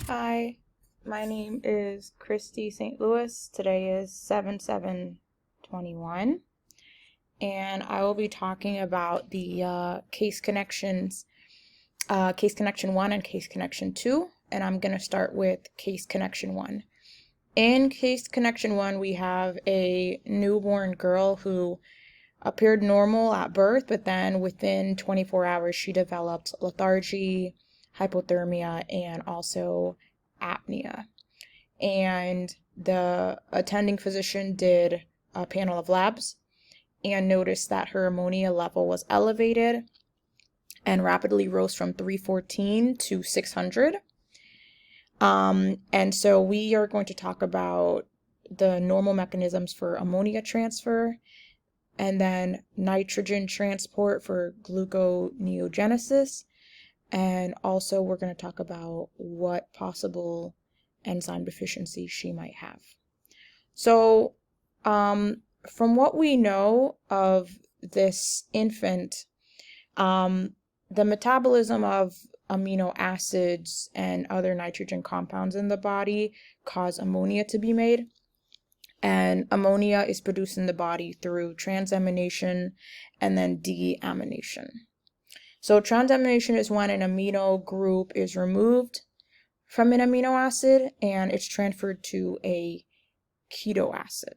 Hi, my name is Christy St. Louis. Today is 7/7/21, and I will be talking about the case connections, case connection 1 and case connection 2, and I'm going to start with case connection 1. In case connection 1, we have a newborn girl who appeared normal at birth, but then within 24 hours she developed lethargy, hypothermia, and also apnea. And the attending physician did a panel of labs and noticed that her ammonia level was elevated and rapidly rose from 314 to 600. And so we are going to talk about the normal mechanisms for ammonia transfer, and then nitrogen transport for gluconeogenesis. And also we're going to talk about what possible enzyme deficiency she might have. So from what we know of this infant, the metabolism of amino acids and other nitrogen compounds in the body cause ammonia to be made. And ammonia is produced in the body through transamination and then deamination. So transamination is when an amino group is removed from an amino acid and it's transferred to a keto acid.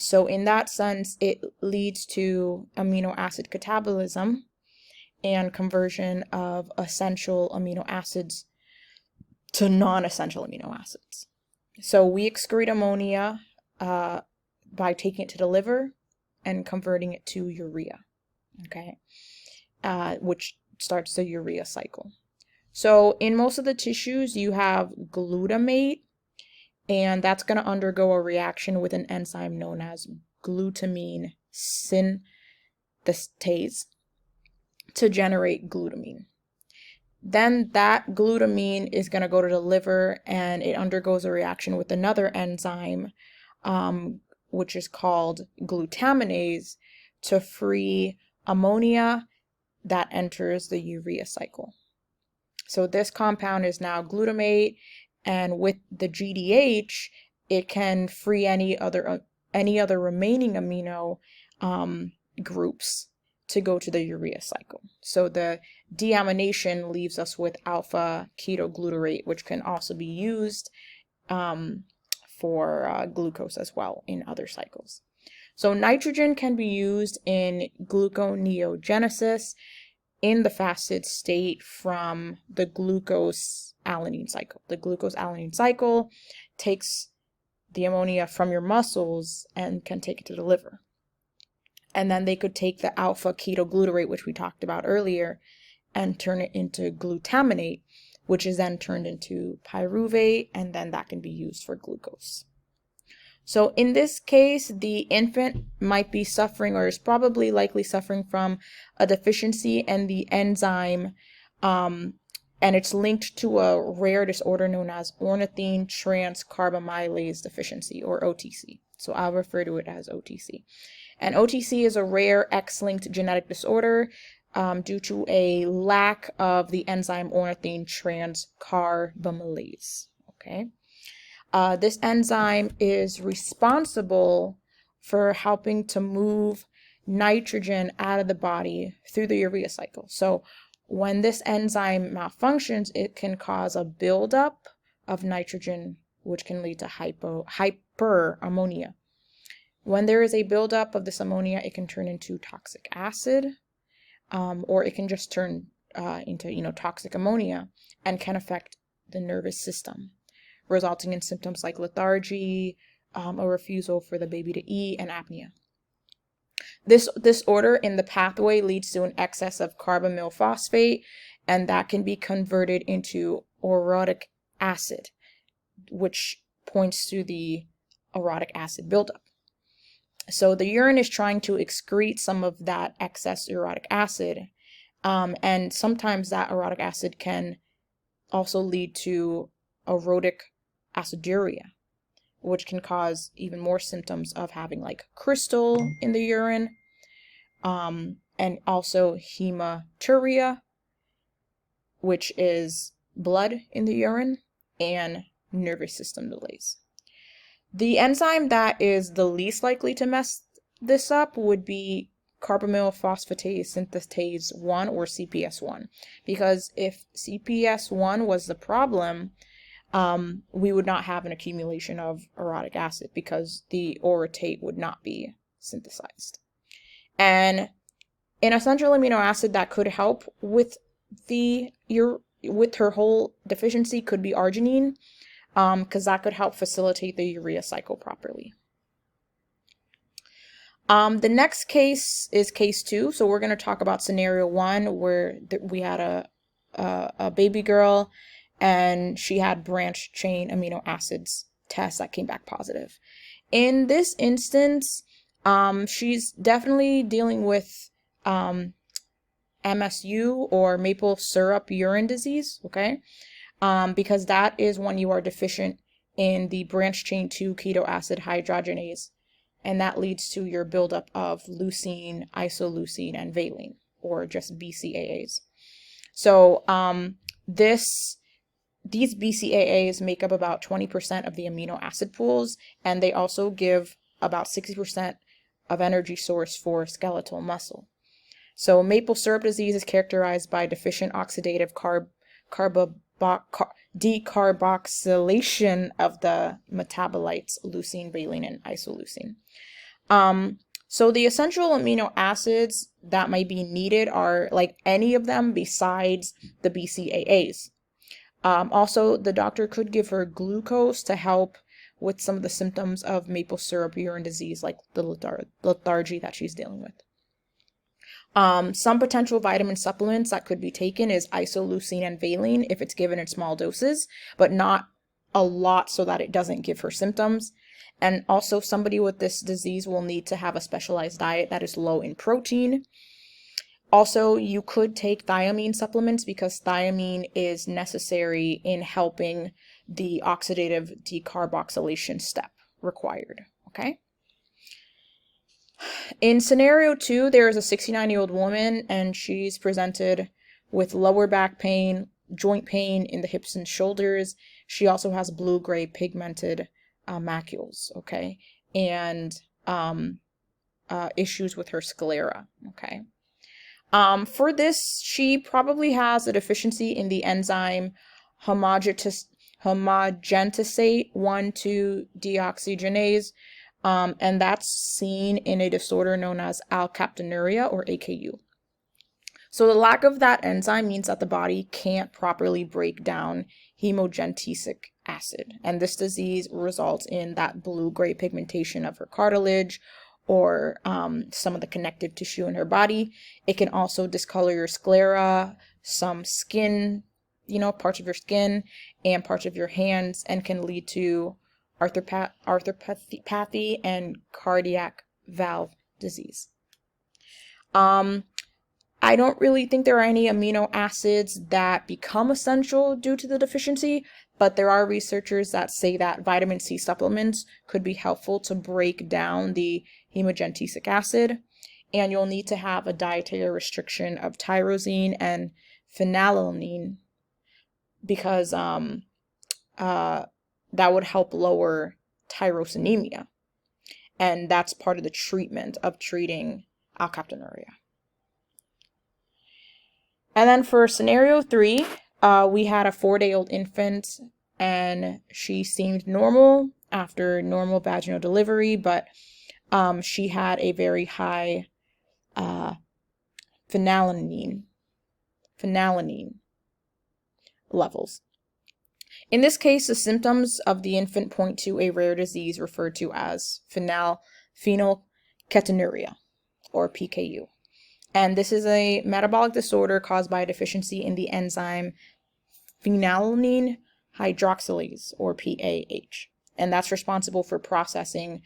So in that sense, it leads to amino acid catabolism and conversion of essential amino acids to non-essential amino acids. So we excrete ammonia by taking it to the liver and converting it to urea, okay, which starts the urea cycle. So in most of the tissues, you have glutamate, and that's going to undergo a reaction with an enzyme known as glutamine synthetase to generate glutamine. Then that glutamine is going to go to the liver and it undergoes a reaction with another enzyme, which is called glutaminase, to free ammonia that enters the urea cycle. So this compound is now glutamate, and with the GDH, it can free any other remaining amino groups to go to the urea cycle. So the deamination leaves us with alpha ketoglutarate, which can also be used for glucose as well in other cycles. So nitrogen can be used in gluconeogenesis in the fasted state from the glucose-alanine cycle. The glucose-alanine cycle takes the ammonia from your muscles and can take it to the liver. And then they could take the alpha ketoglutarate, which we talked about earlier, and turn it into glutaminate, which is then turned into pyruvate, and then that can be used for glucose. So in this case, the infant might be suffering, or is probably likely suffering, from a deficiency in the enzyme, and it's linked to a rare disorder known as ornithine transcarbamylase deficiency, or OTC. So I'll refer to it as OTC. And OTC is a rare X-linked genetic disorder due to a lack of the enzyme ornithine transcarbamylase. Okay. This enzyme is responsible for helping to move nitrogen out of the body through the urea cycle. So when this enzyme malfunctions, it can cause a buildup of nitrogen, which can lead to hyperammonia. When there is a buildup of this ammonia, it can turn into toxic acid, or it can just turn into toxic ammonia and can affect the nervous system, resulting in symptoms like lethargy, a refusal for the baby to eat, and apnea. This disorder in the pathway leads to an excess of carbamyl phosphate, and that can be converted into orotic acid, which points to the orotic acid buildup. So the urine is trying to excrete some of that excess orotic acid, and sometimes that orotic acid can also lead to orotic aciduria, which can cause even more symptoms of having like crystal in the urine, and also hematuria, which is blood in the urine, and nervous system delays. The enzyme that is the least likely to mess this up would be carbamyl phosphatase synthetase 1 or CPS1, because if CPS1 was the problem, we would not have an accumulation of orotic acid because the orotate would not be synthesized. And an essential amino acid that could help with her whole deficiency could be arginine, because that could help facilitate the urea cycle properly. The next case is case 2. So we're going to talk about scenario 1, where we had a baby girl and she had branched chain amino acids test that came back positive. In this instance, she's definitely dealing with MSU, or maple syrup urine disease, okay? Because that is when you are deficient in the branched chain 2 keto acid hydrogenase, and that leads to your buildup of leucine, isoleucine, and valine, or just BCAAs. So these BCAAs make up about 20% of the amino acid pools, and they also give about 60% of energy source for skeletal muscle. So maple syrup disease is characterized by deficient oxidative decarboxylation of the metabolites leucine, valine, and isoleucine. So the essential amino acids that might be needed are like any of them besides the BCAAs. Also, the doctor could give her glucose to help with some of the symptoms of maple syrup urine disease, like the lethargy that she's dealing with. Some potential vitamin supplements that could be taken is isoleucine and valine if it's given in small doses, but not a lot so that it doesn't give her symptoms. And also, somebody with this disease will need to have a specialized diet that is low in protein. Also, you could take thiamine supplements because thiamine is necessary in helping the oxidative decarboxylation step required, okay? In scenario 2, there is a 69-year-old woman, and she's presented with lower back pain, joint pain in the hips and shoulders. She also has blue-gray pigmented macules, okay? And issues with her sclera, okay? For this, she probably has a deficiency in the enzyme homogentisate 1,2-deoxygenase, and that's seen in a disorder known as alkaptonuria, or AKU. So the lack of that enzyme means that the body can't properly break down hemogentisic acid, and this disease results in that blue-gray pigmentation of her cartilage, or some of the connective tissue in her body. It can also discolor your sclera, some skin, parts of your skin, and parts of your hands, and can lead to arthropathy and cardiac valve disease. I don't really think there are any amino acids that become essential due to the deficiency, but there are researchers that say that vitamin C supplements could be helpful to break down the hemogentisic acid, and you'll need to have a dietary restriction of tyrosine and phenylalanine because that would help lower tyrosinemia, and that's part of the treatment of treating alkaptonuria. And then for scenario 3, we had a 4-day-old infant, and she seemed normal after normal vaginal delivery, but she had a very high phenylalanine levels. In this case, the symptoms of the infant point to a rare disease referred to as phenylketonuria, or PKU. And this is a metabolic disorder caused by a deficiency in the enzyme phenylalanine hydroxylase, or PAH. And that's responsible for processing,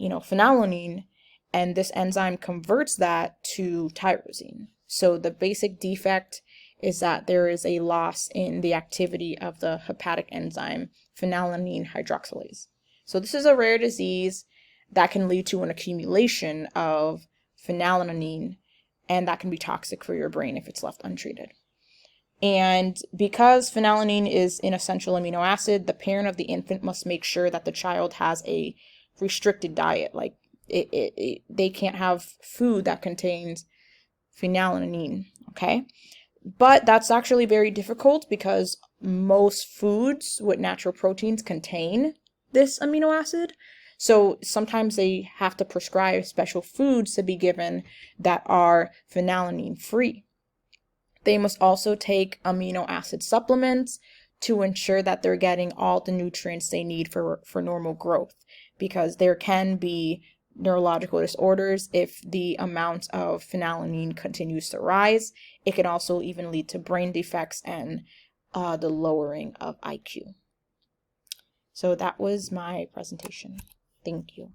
phenylalanine, and this enzyme converts that to tyrosine. So the basic defect is that there is a loss in the activity of the hepatic enzyme phenylalanine hydroxylase. So this is a rare disease that can lead to an accumulation of phenylalanine, and that can be toxic for your brain if it's left untreated. And because phenylalanine is an essential amino acid, the parent of the infant must make sure that the child has a restricted diet. Like they can't have food that contains phenylalanine, okay? But that's actually very difficult because most foods with natural proteins contain this amino acid. So sometimes they have to prescribe special foods to be given that are phenylalanine free. They must also take amino acid supplements to ensure that they're getting all the nutrients they need for normal growth, because there can be neurological disorders if the amount of phenylalanine continues to rise. It can also even lead to brain defects and the lowering of IQ. So that was my presentation. Thank you.